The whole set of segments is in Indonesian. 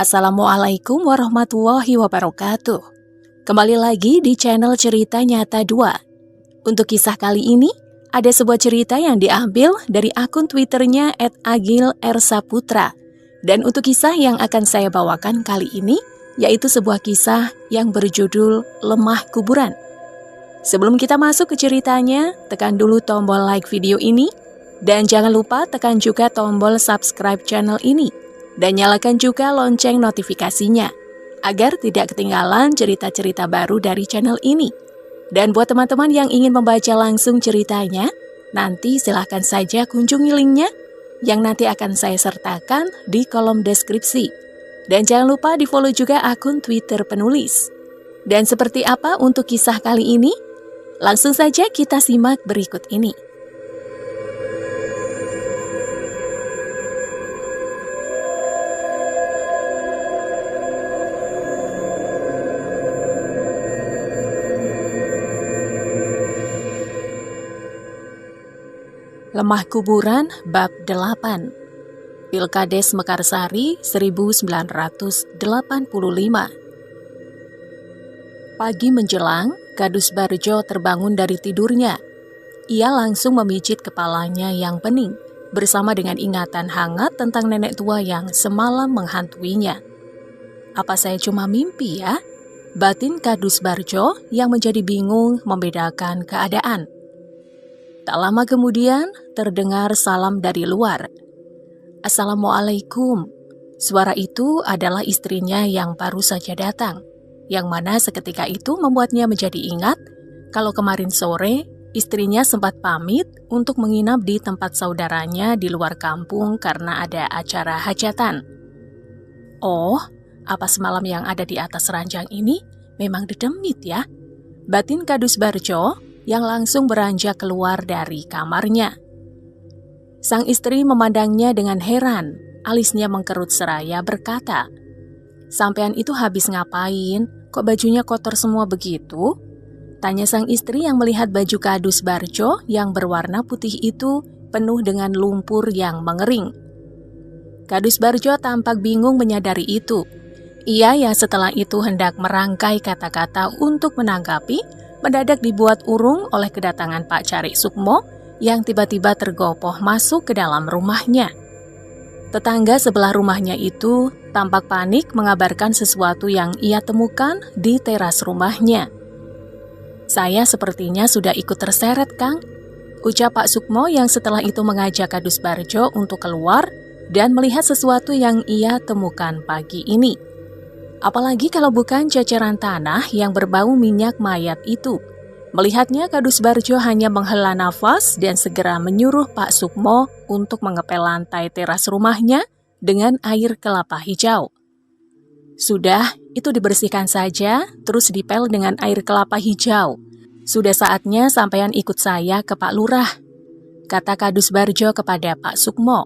Assalamualaikum warahmatullahi wabarakatuh. Kembali lagi di channel Cerita Nyata 2. Untuk kisah kali ini, ada sebuah cerita yang diambil dari akun Twitternya @agil_r_saputra. Dan untuk kisah yang akan saya bawakan kali ini, yaitu sebuah kisah yang berjudul Lemah Kuburan. Sebelum kita masuk ke ceritanya, tekan dulu tombol like video ini, dan jangan lupa tekan juga tombol subscribe channel ini. Dan nyalakan juga lonceng notifikasinya, agar tidak ketinggalan cerita-cerita baru dari channel ini. Dan buat teman-teman yang ingin membaca langsung ceritanya, nanti silahkan saja kunjungi linknya, yang nanti akan saya sertakan di kolom deskripsi. Dan jangan lupa di-follow juga akun Twitter penulis. Dan seperti apa untuk kisah kali ini? Langsung saja kita simak berikut ini. Lemah Kuburan Bab 8, Pilkades Mekarsari 1985. Pagi menjelang, Kadus Barjo terbangun dari tidurnya. Ia langsung memijit kepalanya yang pening, bersama dengan ingatan hangat tentang nenek tua yang semalam menghantuinya. Apa saya cuma mimpi ya? Batin Kadus Barjo yang menjadi bingung membedakan keadaan. Tak lama kemudian, terdengar salam dari luar. Assalamualaikum. Suara itu adalah istrinya yang baru saja datang, yang mana seketika itu membuatnya menjadi ingat kalau kemarin sore istrinya sempat pamit untuk menginap di tempat saudaranya di luar kampung karena ada acara hajatan. Oh, apa semalam yang ada di atas ranjang ini memang dedemit ya? Batin Kadus Barjo yang langsung beranjak keluar dari kamarnya. Sang istri memandangnya dengan heran, alisnya mengkerut seraya berkata, "Sampean itu habis ngapain? Kok bajunya kotor semua begitu?" Tanya sang istri yang melihat baju Kadus Barjo yang berwarna putih itu penuh dengan lumpur yang mengering. Kadus Barjo tampak bingung menyadari itu. Ia yang setelah itu hendak merangkai kata-kata untuk menanggapi, mendadak dibuat urung oleh kedatangan Pak Carik Sukmo yang tiba-tiba tergopoh masuk ke dalam rumahnya. Tetangga sebelah rumahnya itu tampak panik mengabarkan sesuatu yang ia temukan di teras rumahnya. "Saya sepertinya sudah ikut terseret, Kang," ucap Pak Sukmo yang setelah itu mengajak Kadus Barjo untuk keluar dan melihat sesuatu yang ia temukan pagi ini. Apalagi kalau bukan ceceran tanah yang berbau minyak mayat itu. Melihatnya, Kadus Barjo hanya menghela nafas dan segera menyuruh Pak Sukmo untuk mengepel lantai teras rumahnya dengan air kelapa hijau. "Sudah, itu dibersihkan saja, terus dipel dengan air kelapa hijau. Sudah saatnya sampean ikut saya ke Pak Lurah," kata Kadus Barjo kepada Pak Sukmo.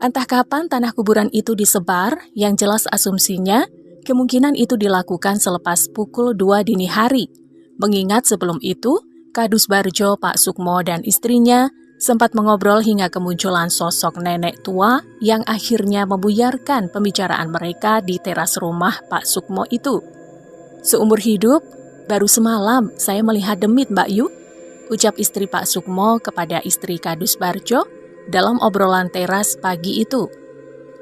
Entah kapan tanah kuburan itu disebar, yang jelas asumsinya kemungkinan itu dilakukan selepas pukul 2 dini hari. Mengingat sebelum itu, Kadus Barjo, Pak Sukmo, dan istrinya sempat mengobrol hingga kemunculan sosok nenek tua yang akhirnya membuyarkan pembicaraan mereka di teras rumah Pak Sukmo itu. "Seumur hidup, baru semalam saya melihat demit, Mbak Yu," ucap istri Pak Sukmo kepada istri Kadus Barjo dalam obrolan teras pagi itu.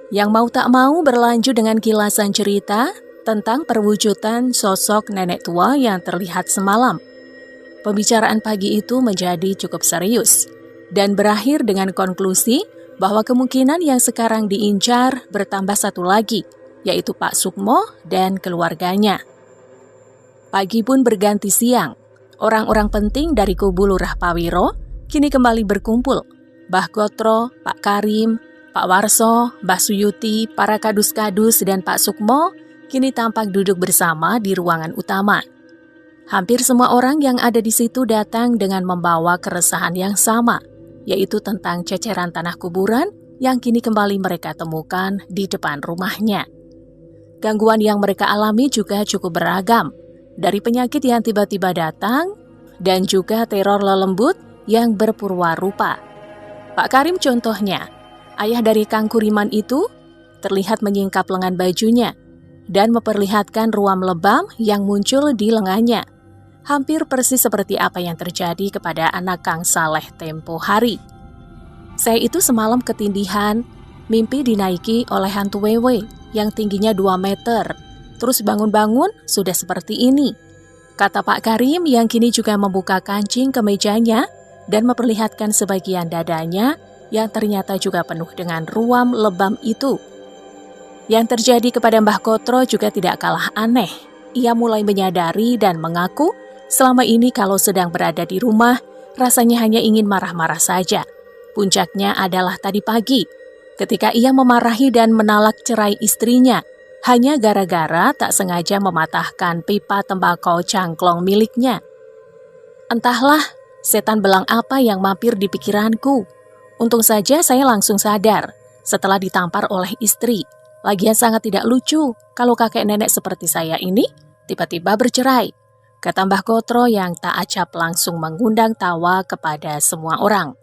Yang mau tak mau berlanjut dengan kilasan cerita tentang perwujudan sosok nenek tua yang terlihat semalam. Pembicaraan pagi itu menjadi cukup serius dan berakhir dengan konklusi bahwa kemungkinan yang sekarang diincar bertambah satu lagi, yaitu Pak Sukmo dan keluarganya. Pagi pun berganti siang. Orang-orang penting dari kubu Lurah Pawiro kini kembali berkumpul. Mbah Gotro, Pak Karim, Pak Warso, Mbah Suyuti, para kadus-kadus, dan Pak Sukmo kini tampak duduk bersama di ruangan utama. Hampir semua orang yang ada di situ datang dengan membawa keresahan yang sama, yaitu tentang ceceran tanah kuburan yang kini kembali mereka temukan di depan rumahnya. Gangguan yang mereka alami juga cukup beragam, dari penyakit yang tiba-tiba datang dan juga teror lelembut yang berpurwarupa. Pak Karim contohnya, ayah dari Kang Kuriman itu terlihat menyingkap lengan bajunya dan memperlihatkan ruam lebam yang muncul di lengannya. Hampir persis seperti apa yang terjadi kepada anak Kang Saleh tempo hari. Saya itu semalam ketindihan, mimpi dinaiki oleh hantu wewe yang tingginya 2 meter. Terus bangun-bangun sudah seperti ini, kata Pak Karim yang kini juga membuka kancing kemejanya dan memperlihatkan sebagian dadanya yang ternyata juga penuh dengan ruam lebam itu. Yang terjadi kepada Mbah Kotro juga tidak kalah aneh. Ia mulai menyadari dan mengaku selama ini kalau sedang berada di rumah, rasanya hanya ingin marah-marah saja. Puncaknya adalah tadi pagi, ketika ia memarahi dan menalak cerai istrinya, hanya gara-gara tak sengaja mematahkan pipa tembakau cangklong miliknya. Entahlah, setan belang apa yang mampir di pikiranku. Untung saja saya langsung sadar setelah ditampar oleh istri. Lagian sangat tidak lucu kalau kakek nenek seperti saya ini tiba-tiba bercerai, kata Mbah Kotro yang tak acap langsung mengundang tawa kepada semua orang.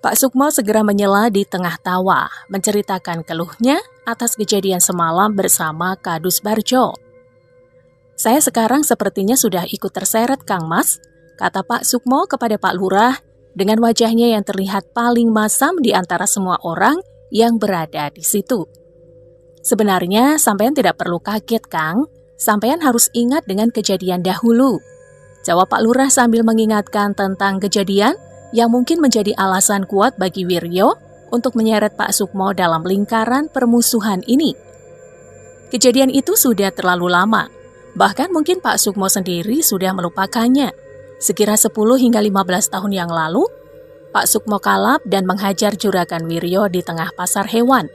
Pak Sukmo segera menyela di tengah tawa, menceritakan keluhnya atas kejadian semalam bersama Kadus Barjo. Saya sekarang sepertinya sudah ikut terseret, Kang Mas, kata Pak Sukmo kepada Pak Lurah dengan wajahnya yang terlihat paling masam di antara semua orang yang berada di situ. Sebenarnya sampean tidak perlu kaget, Kang. Sampean harus ingat dengan kejadian dahulu, jawab Pak Lurah sambil mengingatkan tentang kejadian yang mungkin menjadi alasan kuat bagi Wiryo untuk menyeret Pak Sukmo dalam lingkaran permusuhan ini. Kejadian itu sudah terlalu lama, bahkan mungkin Pak Sukmo sendiri sudah melupakannya. Sekira 10 hingga 15 tahun yang lalu, Pak Sukmo kalap dan menghajar juragan Wiryo di tengah pasar hewan.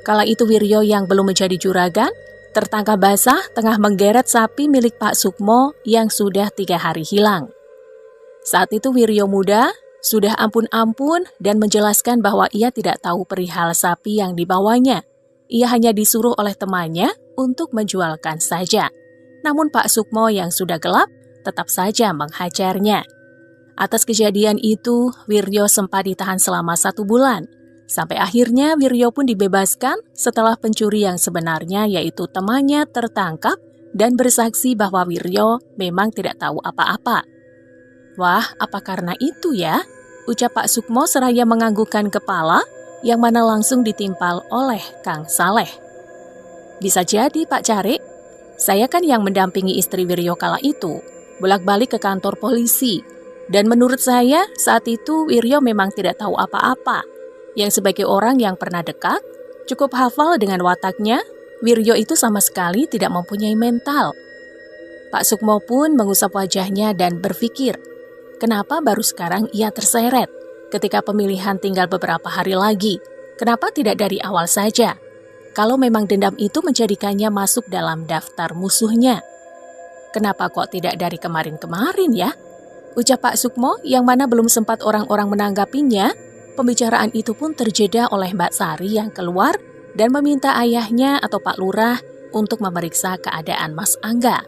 Kala itu Wiryo yang belum menjadi juragan, tertangkap basah tengah menggeret sapi milik Pak Sukmo yang sudah 3 hari hilang. Saat itu Wiryo muda sudah ampun-ampun dan menjelaskan bahwa ia tidak tahu perihal sapi yang dibawanya. Ia hanya disuruh oleh temannya untuk menjualkan saja. Namun Pak Sukmo yang sudah gelap tetap saja menghajarnya. Atas kejadian itu, Wiryo sempat ditahan selama 1 bulan. Sampai akhirnya Wiryo pun dibebaskan setelah pencuri yang sebenarnya yaitu temannya tertangkap dan bersaksi bahwa Wiryo memang tidak tahu apa-apa. Wah, apa karena itu ya? Ucap Pak Sukmo seraya menganggukkan kepala yang mana langsung ditimpal oleh Kang Saleh. Bisa jadi Pak Carik, saya kan yang mendampingi istri Wiryo kala itu, bolak-balik ke kantor polisi. Dan menurut saya saat itu Wiryo memang tidak tahu apa-apa. Yang sebagai orang yang pernah dekat, cukup hafal dengan wataknya, Wiryo itu sama sekali tidak mempunyai mental. Pak Sukmo pun mengusap wajahnya dan berpikir, kenapa baru sekarang ia terseret? Ketika pemilihan tinggal beberapa hari lagi, kenapa tidak dari awal saja? Kalau memang dendam itu menjadikannya masuk dalam daftar musuhnya. Kenapa kok tidak dari kemarin-kemarin ya? Ucap Pak Sukmo yang mana belum sempat orang-orang menanggapinya. Pembicaraan itu pun terjeda oleh Mbak Sari yang keluar dan meminta ayahnya atau Pak Lurah untuk memeriksa keadaan Mas Angga.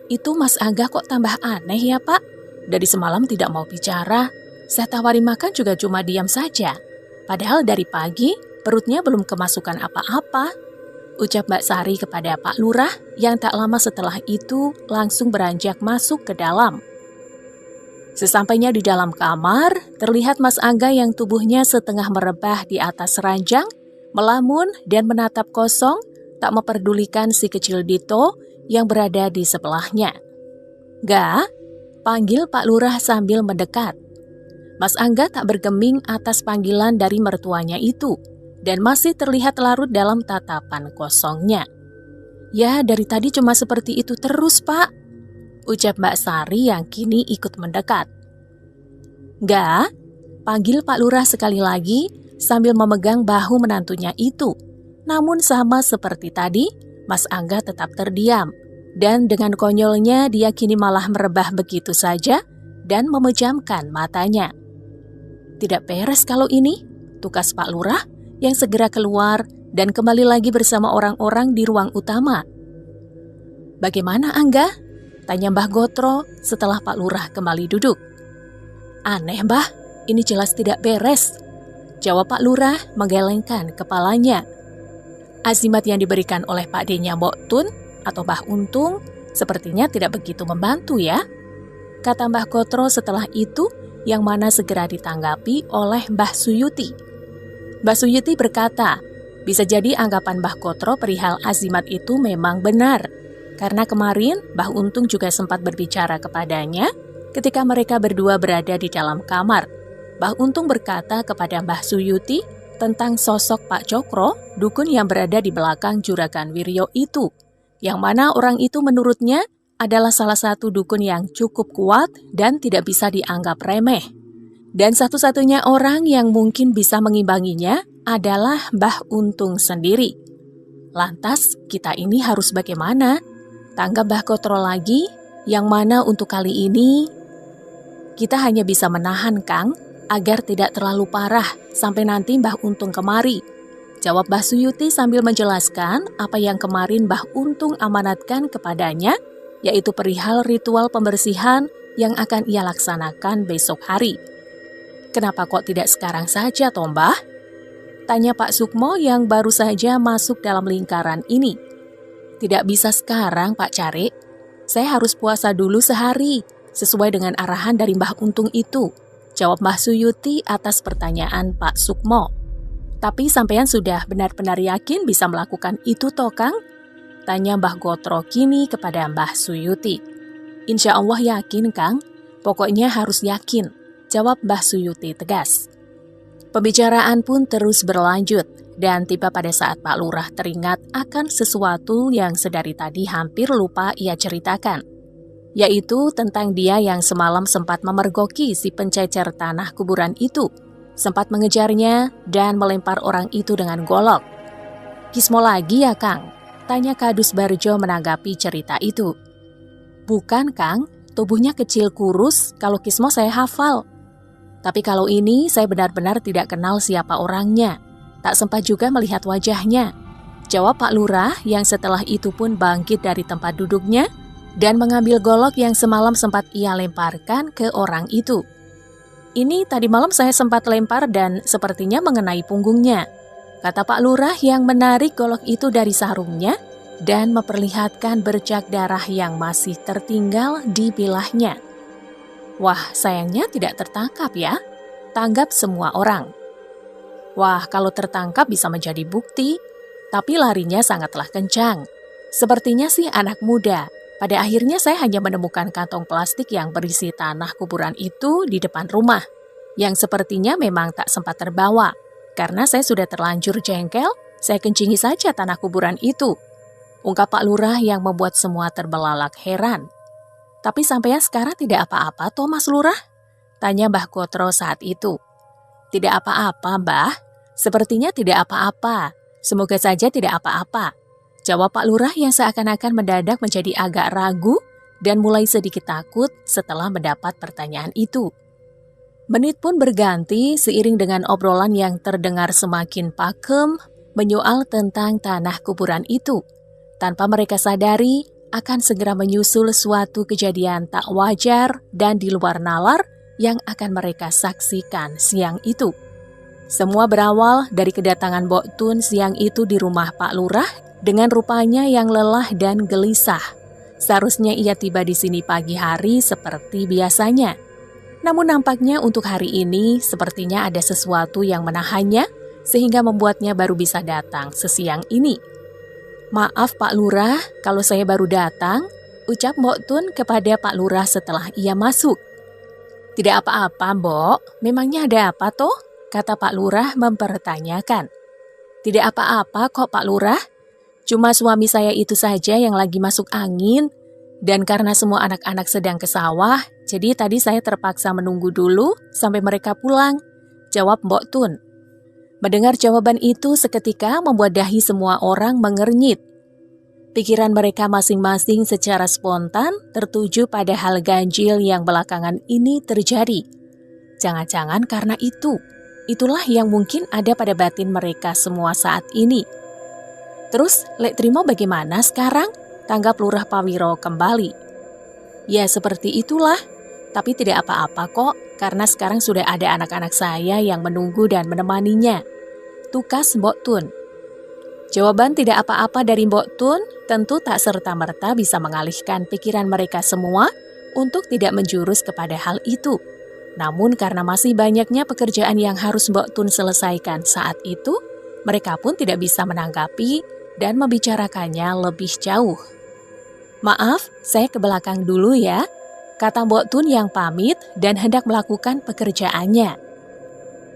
Itu Mas Angga kok tambah aneh ya Pak? Dari semalam tidak mau bicara, saya tawari makan juga cuma diam saja. Padahal dari pagi perutnya belum kemasukan apa-apa. Ucap Mbak Sari kepada Pak Lurah yang tak lama setelah itu langsung beranjak masuk ke dalam. Sesampainya di dalam kamar, terlihat Mas Angga yang tubuhnya setengah merebah di atas ranjang, melamun dan menatap kosong, tak memperdulikan si kecil Dito yang berada di sebelahnya. "Ga," panggil Pak Lurah sambil mendekat. Mas Angga tak bergeming atas panggilan dari mertuanya itu, dan masih terlihat larut dalam tatapan kosongnya. "Ya, dari tadi cuma seperti itu terus, Pak," ucap Mbak Sari yang kini ikut mendekat. "Ga," panggil Pak Lurah sekali lagi sambil memegang bahu menantunya itu. Namun sama seperti tadi, Mas Angga tetap terdiam. Dan dengan konyolnya dia kini malah merebah begitu saja dan memejamkan matanya. "Tidak beres kalau ini," tukas Pak Lurah yang segera keluar dan kembali lagi bersama orang-orang di ruang utama. "Bagaimana Angga?" tanya Mbah Gotro setelah Pak Lurah kembali duduk. "Aneh Mbah, ini jelas tidak beres," jawab Pak Lurah menggelengkan kepalanya. Azimat yang diberikan oleh Pak D-nya Mbok Tun atau Mbah Untung sepertinya tidak begitu membantu ya, kata Mbah Kotro setelah itu, yang mana segera ditanggapi oleh Mbah Suyuti. Mbah Suyuti berkata, bisa jadi anggapan Mbah Kotro perihal azimat itu memang benar, karena kemarin Mbah Untung juga sempat berbicara kepadanya ketika mereka berdua berada di dalam kamar. Mbah Untung berkata kepada Mbah Suyuti tentang sosok Pak Cokro, dukun yang berada di belakang Juragan Wiryo itu, yang mana orang itu menurutnya adalah salah satu dukun yang cukup kuat dan tidak bisa dianggap remeh. Dan satu-satunya orang yang mungkin bisa mengimbanginya adalah Mbah Untung sendiri. Lantas kita ini harus bagaimana? Tanggap Mbah Kotro lagi, yang mana untuk kali ini kita hanya bisa menahan Kang, agar tidak terlalu parah sampai nanti Mbah Untung kemari, jawab Mbah Suyuti sambil menjelaskan apa yang kemarin Mbah Untung amanatkan kepadanya, yaitu perihal ritual pembersihan yang akan ia laksanakan besok hari. Kenapa kok tidak sekarang saja, toh Mbah? Tanya Pak Sukmo yang baru saja masuk dalam lingkaran ini. Tidak bisa sekarang, Pak Carik. Saya harus puasa dulu sehari, sesuai dengan arahan dari Mbah Untung itu, jawab Mbah Suyuti atas pertanyaan Pak Sukmo. Tapi sampean sudah benar-benar yakin bisa melakukan itu toh Kang? Tanya Mbah Kotro kini kepada Mbah Suyuti. Insya Allah yakin Kang, pokoknya harus yakin, jawab Mbah Suyuti tegas. Pembicaraan pun terus berlanjut dan tiba pada saat Pak Lurah teringat akan sesuatu yang sedari tadi hampir lupa ia ceritakan, yaitu tentang dia yang semalam sempat memergoki si pencecer tanah kuburan itu, sempat mengejarnya dan melempar orang itu dengan golok. Kismo lagi ya Kang? Tanya Kadus Barjo menanggapi cerita itu. Bukan Kang, tubuhnya kecil kurus, kalau Kismo saya hafal. Tapi kalau ini saya benar-benar tidak kenal siapa orangnya, tak sempat juga melihat wajahnya, jawab Pak Lurah yang setelah itu pun bangkit dari tempat duduknya dan mengambil golok yang semalam sempat ia lemparkan ke orang itu. Ini tadi malam saya sempat lempar dan sepertinya mengenai punggungnya, kata Pak Lurah yang menarik golok itu dari sarungnya dan memperlihatkan bercak darah yang masih tertinggal di bilahnya. Wah, sayangnya tidak tertangkap ya, tanggap semua orang. Wah, kalau tertangkap bisa menjadi bukti, tapi larinya sangatlah kencang. Sepertinya sih anak muda. Pada akhirnya saya hanya menemukan kantong plastik yang berisi tanah kuburan itu di depan rumah, yang sepertinya memang tak sempat terbawa. Karena saya sudah terlanjur jengkel, saya kencingi saja tanah kuburan itu, ungkap Pak Lurah yang membuat semua terbelalak heran. Tapi sampean sekarang tidak apa-apa toh Mas Lurah? Tanya Mbah Kotro saat itu. Tidak apa-apa Mbah, sepertinya tidak apa-apa, semoga saja tidak apa-apa, jawab Pak Lurah yang seakan-akan mendadak menjadi agak ragu dan mulai sedikit takut setelah mendapat pertanyaan itu. Menit pun berganti seiring dengan obrolan yang terdengar semakin pakem menyoal tentang tanah kuburan itu. Tanpa mereka sadari, akan segera menyusul suatu kejadian tak wajar dan di luar nalar yang akan mereka saksikan siang itu. Semua berawal dari kedatangan Mbok Tun siang itu di rumah Pak Lurah dengan rupanya yang lelah dan gelisah. Seharusnya ia tiba di sini pagi hari seperti biasanya. Namun nampaknya untuk hari ini sepertinya ada sesuatu yang menahannya sehingga membuatnya baru bisa datang sesiang ini. Maaf Pak Lurah, kalau saya baru datang, ucap Mbok Tun kepada Pak Lurah setelah ia masuk. Tidak apa-apa Mbok, memangnya ada apa toh? Kata Pak Lurah mempertanyakan. Tidak apa-apa kok Pak Lurah, cuma suami saya itu saja yang lagi masuk angin, dan karena semua anak-anak sedang ke sawah, jadi tadi saya terpaksa menunggu dulu sampai mereka pulang, jawab Mbok Tun. Mendengar jawaban itu seketika membuat dahi semua orang mengernyit. Pikiran mereka masing-masing secara spontan tertuju pada hal ganjil yang belakangan ini terjadi. Jangan-jangan karena itulah yang mungkin ada pada batin mereka semua saat ini. Terus, Lek Trimo bagaimana sekarang? Tanggap Lurah Pawiro kembali. Ya seperti itulah, tapi tidak apa-apa kok, karena sekarang sudah ada anak-anak saya yang menunggu dan menemaninya, tukas Mbok Tun. Jawaban tidak apa-apa dari Mbok Tun tentu tak serta-merta bisa mengalihkan pikiran mereka semua untuk tidak menjurus kepada hal itu. Namun karena masih banyaknya pekerjaan yang harus Mbok Tun selesaikan saat itu, mereka pun tidak bisa menanggapi dan membicarakannya lebih jauh. "Maaf, saya ke belakang dulu ya," kata Mbok Tun yang pamit dan hendak melakukan pekerjaannya.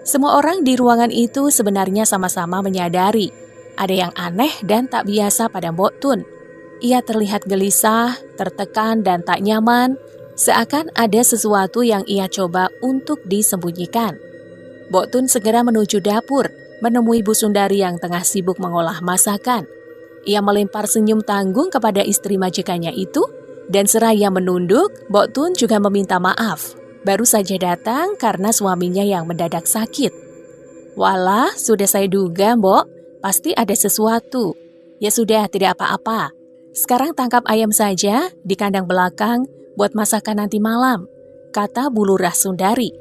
Semua orang di ruangan itu sebenarnya sama-sama menyadari ada yang aneh dan tak biasa pada Mbok Tun. Ia terlihat gelisah, tertekan dan tak nyaman, seakan ada sesuatu yang ia coba untuk disembunyikan. Mbok Tun segera menuju dapur, menemui Bu Sundari yang tengah sibuk mengolah masakan. Ia melempar senyum tanggung kepada istri majikannya itu, dan seraya menunduk, Mbok Tun juga meminta maaf. Baru saja datang karena suaminya yang mendadak sakit. "Walah, sudah saya duga, Mbok. Pasti ada sesuatu. Ya sudah, tidak apa-apa. Sekarang tangkap ayam saja di kandang belakang buat masakan nanti malam," kata Bu Lurah Sundari.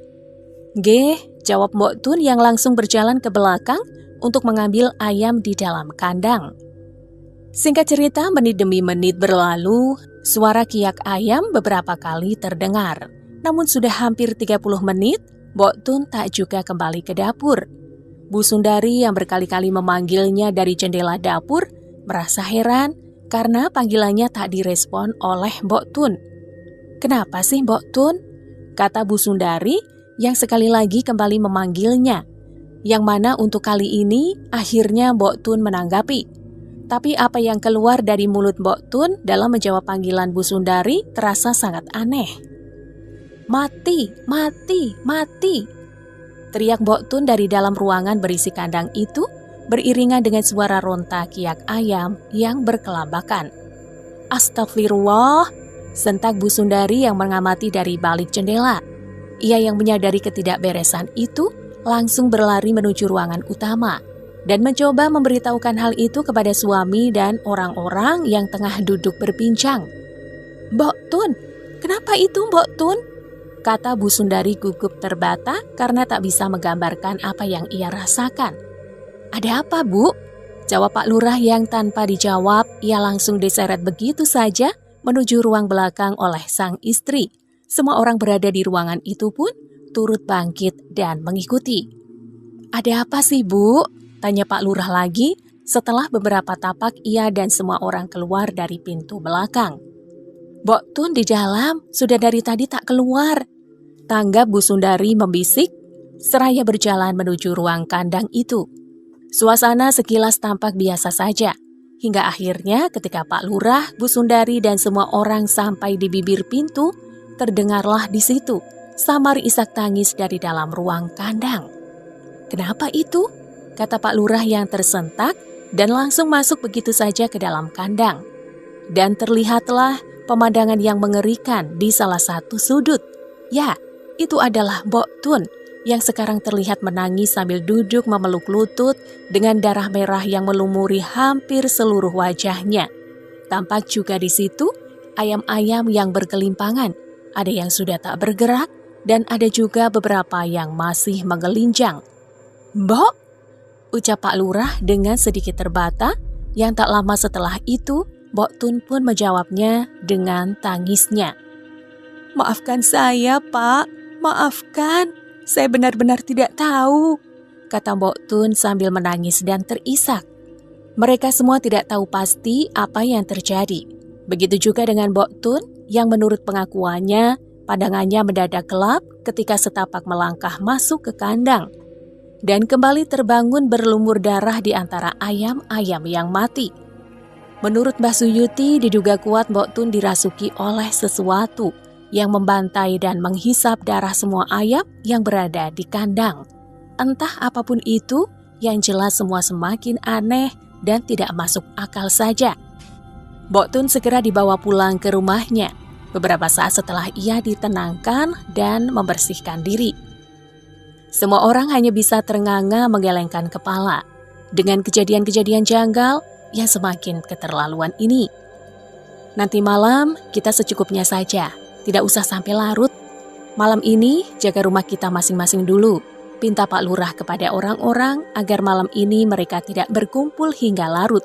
"Geh," jawab Mbok Tun yang langsung berjalan ke belakang untuk mengambil ayam di dalam kandang. Singkat cerita, menit demi menit berlalu, suara kiak ayam beberapa kali terdengar. Namun sudah hampir 30 menit, Mbok Tun tak juga kembali ke dapur. Bu Sundari yang berkali-kali memanggilnya dari jendela dapur merasa heran karena panggilannya tak direspon oleh Mbok Tun. "Kenapa sih Mbok Tun?" kata Bu Sundari yang sekali lagi kembali memanggilnya. Yang mana untuk kali ini akhirnya Mbok Tun menanggapi. Tapi apa yang keluar dari mulut Mbok Tun dalam menjawab panggilan Bu Sundari terasa sangat aneh. "Mati, mati, mati!" teriak Mbok Tun dari dalam ruangan berisi kandang itu, beriringan dengan suara ronta kiak ayam yang berkelambakan. "Astagfirullah!" sentak Bu Sundari yang mengamati dari balik jendela. Ia yang menyadari ketidakberesan itu langsung berlari menuju ruangan utama dan mencoba memberitahukan hal itu kepada suami dan orang-orang yang tengah duduk berbincang. "Mbok Tun, kenapa itu Mbok Tun?" kata Bu Sundari gugup terbata karena tak bisa menggambarkan apa yang ia rasakan. "Ada apa, Bu?" jawab Pak Lurah yang tanpa dijawab, ia langsung diseret begitu saja menuju ruang belakang oleh sang istri. Semua orang berada di ruangan itu pun turut bangkit dan mengikuti. "Ada apa sih, Bu?" tanya Pak Lurah lagi setelah beberapa tapak ia dan semua orang keluar dari pintu belakang. "Mbok Tun di dalam, sudah dari tadi tak keluar," tanggap Bu Sundari membisik, seraya berjalan menuju ruang kandang itu. Suasana sekilas tampak biasa saja, hingga akhirnya ketika Pak Lurah, Bu Sundari dan semua orang sampai di bibir pintu, terdengarlah di situ samar isak tangis dari dalam ruang kandang. "Kenapa itu?" kata Pak Lurah yang tersentak dan langsung masuk begitu saja ke dalam kandang. Dan terlihatlah pemandangan yang mengerikan di salah satu sudut. Ya, itu adalah Mbok Tun yang sekarang terlihat menangis sambil duduk memeluk lutut dengan darah merah yang melumuri hampir seluruh wajahnya. Tampak juga di situ ayam-ayam yang berkelimpangan, ada yang sudah tak bergerak dan ada juga beberapa yang masih menggelinjang. "Mbok?" ucap Pak Lurah dengan sedikit terbata, yang tak lama setelah itu Mbok Tun pun menjawabnya dengan tangisnya. "Maafkan saya, Pak. Maafkan. Saya benar-benar tidak tahu," kata Mbok Tun sambil menangis dan terisak. Mereka semua tidak tahu pasti apa yang terjadi. Begitu juga dengan Mbok Tun yang menurut pengakuannya, pandangannya mendadak gelap ketika setapak melangkah masuk ke kandang dan kembali terbangun berlumur darah di antara ayam-ayam yang mati. Menurut Mbah Suyuti, diduga kuat Mbok Tun dirasuki oleh sesuatu yang membantai dan menghisap darah semua ayam yang berada di kandang. Entah apapun itu, yang jelas semua semakin aneh dan tidak masuk akal saja. Mbok Tun segera dibawa pulang ke rumahnya beberapa saat setelah ia ditenangkan dan membersihkan diri. Semua orang hanya bisa ternganga menggelengkan kepala dengan kejadian-kejadian janggal yang semakin keterlaluan ini. Nanti malam kita secukupnya saja, tidak usah sampai larut. Malam ini jaga rumah kita masing-masing dulu. pinta Pak Lurah kepada orang-orang agar malam ini mereka tidak berkumpul hingga larut.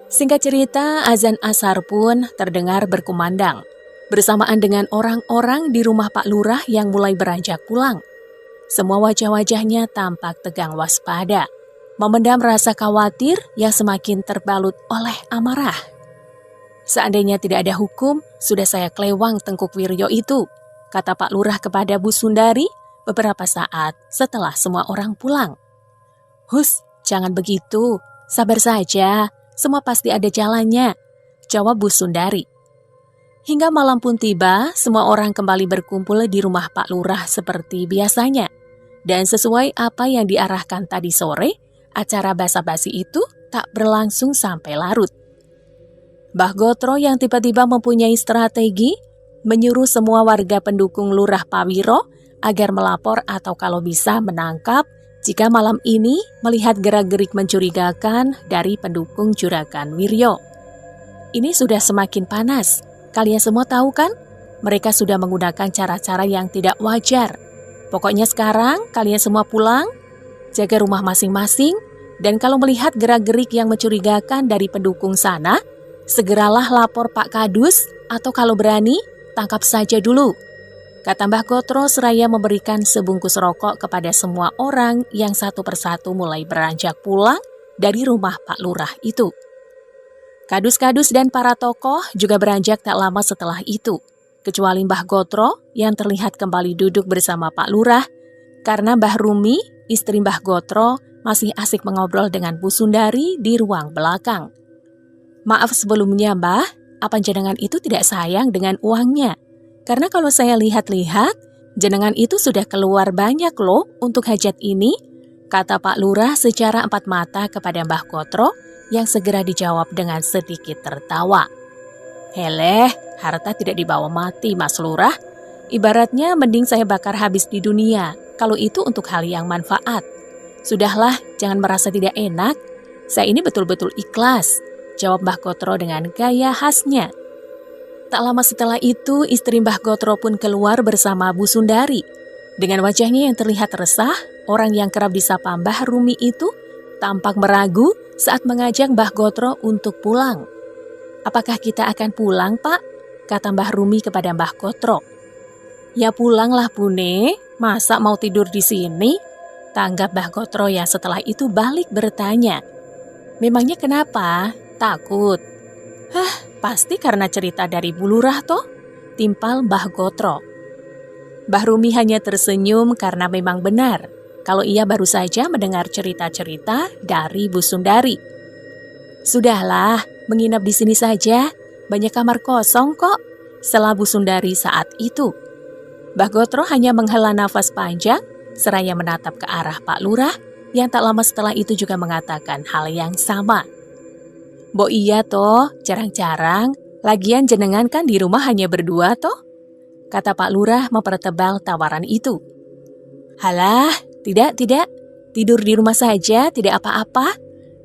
Singkat cerita, azan asar pun terdengar berkumandang, bersamaan dengan orang-orang di rumah Pak Lurah yang mulai beranjak pulang. Semua wajah-wajahnya tampak tegang waspada, memendam rasa khawatir yang semakin terbalut oleh amarah. Seandainya tidak ada hukum, sudah saya kelewang Tengkuk Wiryo itu, kata Pak Lurah kepada Bu Sundari beberapa saat setelah semua orang pulang. Hus, jangan begitu, sabar saja, semua pasti ada jalannya, jawab Bu Sundari. Hingga malam pun tiba, semua orang kembali berkumpul di rumah Pak Lurah seperti biasanya. Dan sesuai apa yang diarahkan tadi sore, acara basa-basi itu tak berlangsung sampai larut. Mbah Gotro yang tiba-tiba mempunyai strategi, menyuruh semua warga pendukung Lurah Pawiro agar melapor atau kalau bisa menangkap jika malam ini melihat gerak-gerik mencurigakan dari pendukung Juragan Wiryo. Ini sudah semakin panas. Kalian semua tahu kan? Mereka sudah menggunakan cara-cara yang tidak wajar. Pokoknya sekarang kalian semua pulang, jaga rumah masing-masing, dan kalau melihat gerak-gerik yang mencurigakan dari pendukung sana, segeralah lapor Pak Kadus atau kalau berani, tangkap saja dulu, kata Mbah Gotro seraya memberikan sebungkus rokok kepada semua orang yang satu persatu mulai beranjak pulang dari rumah Pak Lurah itu. Kadus-kadus dan para tokoh juga beranjak tak lama setelah itu, kecuali Mbah Gotro yang terlihat kembali duduk bersama Pak Lurah karena Mbah Rumi, istri Mbah Gotro, masih asik mengobrol dengan Bu Sundari di ruang belakang. Maaf sebelumnya, Mbah, apa jenengan itu tidak sayang dengan uangnya? Karena kalau saya lihat-lihat, jenengan itu sudah keluar banyak loh untuk hajat ini, kata Pak Lurah secara empat mata kepada Mbah Gotro yang segera dijawab dengan sedikit tertawa. Heleh, harta tidak dibawa mati, Mas Lurah. Ibaratnya mending saya bakar habis di dunia, kalau itu untuk hal yang manfaat. Sudahlah, jangan merasa tidak enak. Saya ini betul-betul ikhlas, jawab Mbah Gotro dengan gaya khasnya. Tak lama setelah itu, istri Mbah Gotro pun keluar bersama Bu Sundari. Dengan wajahnya yang terlihat resah, orang yang kerap disapa Mbah Rumi itu tampak meragu saat mengajak Mbah Gotro untuk pulang. Apakah kita akan pulang, Pak? Kata Mbah Rumi kepada Mbah Gotro. Ya pulanglah, Bune. Masa mau tidur di sini? Tanggap Mbah Gotro yang setelah itu balik bertanya. Memangnya kenapa? Takut? Pasti karena cerita dari Bu Lurah toh? Timpal Mbah Gotro. Mbah Rumi hanya tersenyum karena memang benar kalau ia baru saja mendengar cerita-cerita dari Bu Sundari. Sudahlah, menginap di sini saja, banyak kamar kosong kok, sela Bu Sundari saat itu. Mbah Gotro hanya menghela nafas panjang, seraya menatap ke arah Pak Lurah, yang tak lama setelah itu juga mengatakan hal yang sama. Bo iya toh, jarang-jarang, lagian jenengan kan di rumah hanya berdua toh, kata Pak Lurah mempertebal tawaran itu. Halah, tidak, tidur di rumah saja, tidak apa-apa,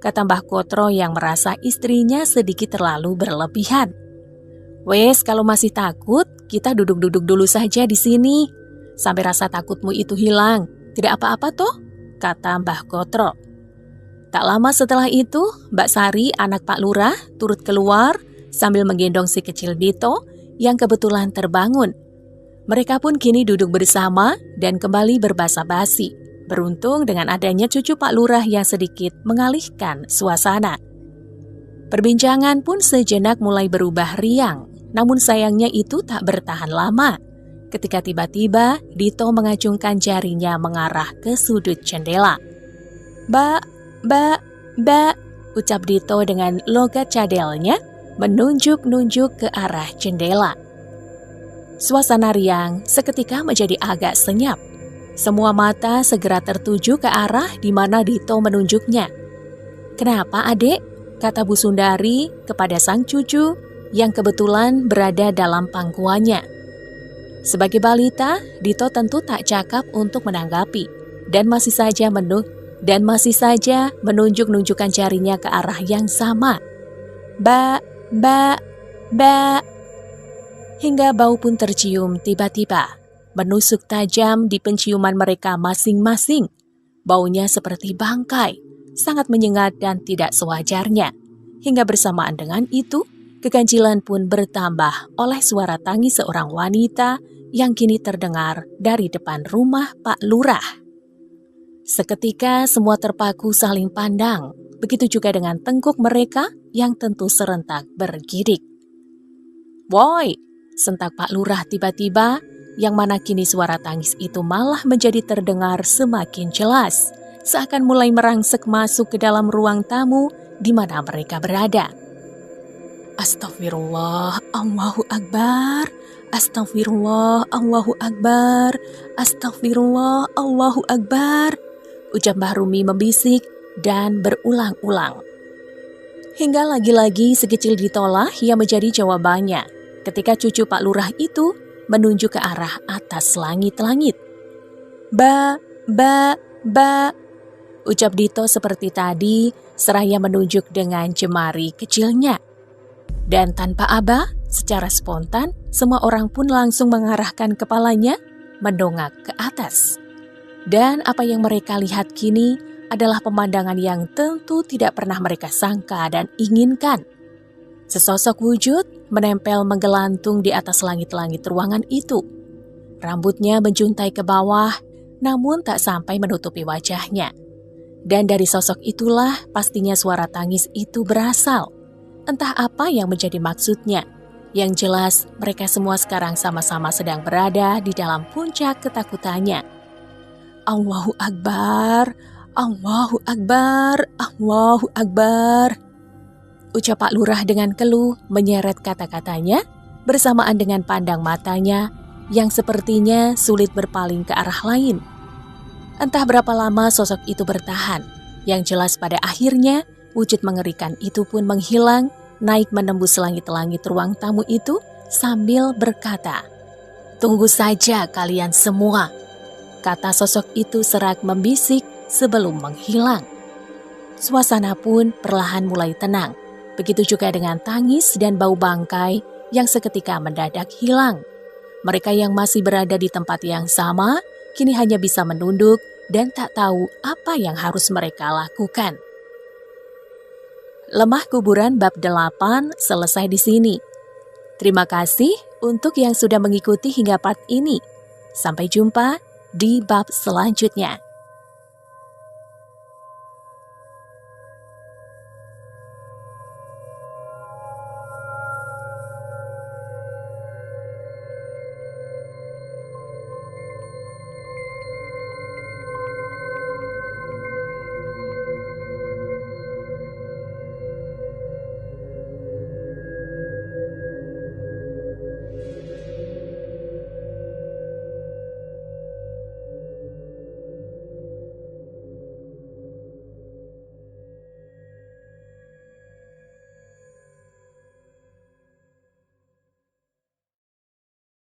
kata Mbah Gotro yang merasa istrinya sedikit terlalu berlebihan. Wes, kalau masih takut, kita duduk-duduk dulu saja di sini, sampai rasa takutmu itu hilang, tidak apa-apa toh, kata Mbah Gotro. Tak lama setelah itu, Mbak Sari, anak Pak Lurah, turut keluar sambil menggendong si kecil Dito yang kebetulan terbangun. Mereka pun kini duduk bersama dan kembali berbasa-basi. Beruntung dengan adanya cucu Pak Lurah yang sedikit mengalihkan suasana. Perbincangan pun sejenak mulai berubah riang, namun sayangnya itu tak bertahan lama. Ketika tiba-tiba Dito mengacungkan jarinya mengarah ke sudut jendela. Mbak, ucap Dito dengan logat cadelnya menunjuk-nunjuk ke arah jendela. Suasana riang seketika menjadi agak senyap. Semua mata segera tertuju ke arah di mana Dito menunjuknya. Kenapa, Adek? Kata Bu Sundari kepada sang cucu yang kebetulan berada dalam pangkuannya. Sebagai balita, Dito tentu tak cakap untuk menanggapi dan masih saja menunjuk-nunjukkan jarinya ke arah yang sama. Mbak. Hingga bau pun tercium tiba-tiba. menusuk tajam di penciuman mereka masing-masing. Baunya seperti bangkai, sangat menyengat dan tidak sewajarnya. Hingga bersamaan dengan itu, keganjilan pun bertambah oleh suara tangis seorang wanita yang kini terdengar dari depan rumah Pak Lurah. Seketika semua terpaku saling pandang, begitu juga dengan tengkuk mereka yang tentu serentak bergidik. "Woi!" sentak Pak Lurah tiba-tiba, yang mana kini suara tangis itu malah menjadi terdengar semakin jelas, seakan mulai merangsek masuk ke dalam ruang tamu di mana mereka berada. "Astagfirullah, Allahu Akbar, Astagfirullah, Allahu Akbar, Astagfirullah, Allahu Akbar," ucap Mbah Rumi membisik dan berulang-ulang. Hingga lagi-lagi sekecil ditolak yang menjadi jawabannya ketika cucu Pak Lurah itu menunjuk ke arah atas langit-langit. "Ba, ba, ba," ucap Dito seperti tadi seraya menunjuk dengan jemari kecilnya. Dan tanpa aba, secara spontan, semua orang pun langsung mengarahkan kepalanya mendongak ke atas. Dan apa yang mereka lihat kini adalah pemandangan yang tentu tidak pernah mereka sangka dan inginkan. Sesosok wujud menempel menggelantung di atas langit-langit ruangan itu. Rambutnya menjuntai ke bawah, namun tak sampai menutupi wajahnya. Dan dari sosok itulah pastinya suara tangis itu berasal. Entah apa yang menjadi maksudnya. Yang jelas mereka semua sekarang sama-sama sedang berada di dalam puncak ketakutannya. "Allahu Akbar, Allahu Akbar, Allahu Akbar," ucap Pak Lurah dengan keluh menyeret kata-katanya bersamaan dengan pandang matanya yang sepertinya sulit berpaling ke arah lain. Entah berapa lama sosok itu bertahan, yang jelas pada akhirnya wujud mengerikan itu pun menghilang, naik menembus langit-langit ruang tamu itu sambil berkata, "Tunggu saja kalian semua," kata sosok itu serak membisik sebelum menghilang. Suasana pun perlahan mulai tenang. Begitu juga dengan tangis dan bau bangkai yang seketika mendadak hilang. Mereka yang masih berada di tempat yang sama, kini hanya bisa menunduk dan tak tahu apa yang harus mereka lakukan. Lemah Kuburan bab 8 selesai di sini. Terima kasih untuk yang sudah mengikuti hingga part ini. Sampai jumpa di bab selanjutnya.